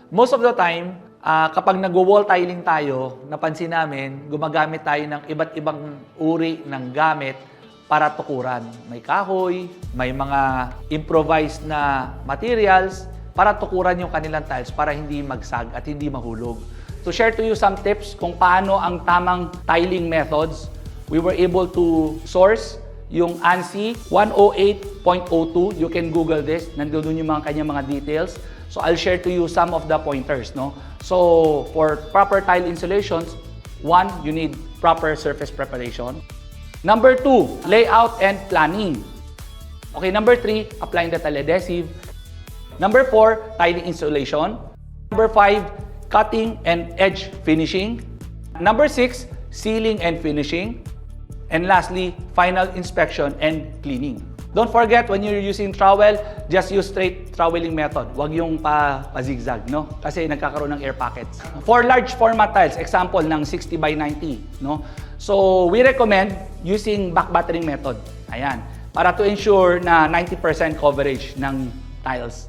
Most of the time, kapag nag-wall tiling tayo, napansin namin, gumagamit tayo ng iba't ibang uri ng gamit para tukuran. May kahoy, may mga improvised na materials para tukuran yung kanilang tiles para hindi magsag at hindi mahulog. To share to you some tips kung paano ang tamang tiling methods, we were able to source yung ANSI 108.02. You can Google this. Nandun yung mga kanyang mga details. So I'll share to you some of the pointers. No? So for proper tile installations, 1, you need proper surface preparation. Number 2, layout and planning. Okay, number 3, applying the tile adhesive. Number 4, tiling installation. Number 5, cutting and edge finishing. Number 6, sealing and finishing. And lastly, final inspection and cleaning. Don't forget, when you're using trowel, just use straight troweling method. Huwag yung pa-zigzag, no? Kasi nagkakaroon ng air pockets. For large format tiles, example ng 60 by 90, no? So, we recommend using back battering method. Ayan. Para to ensure na 90% coverage ng tiles.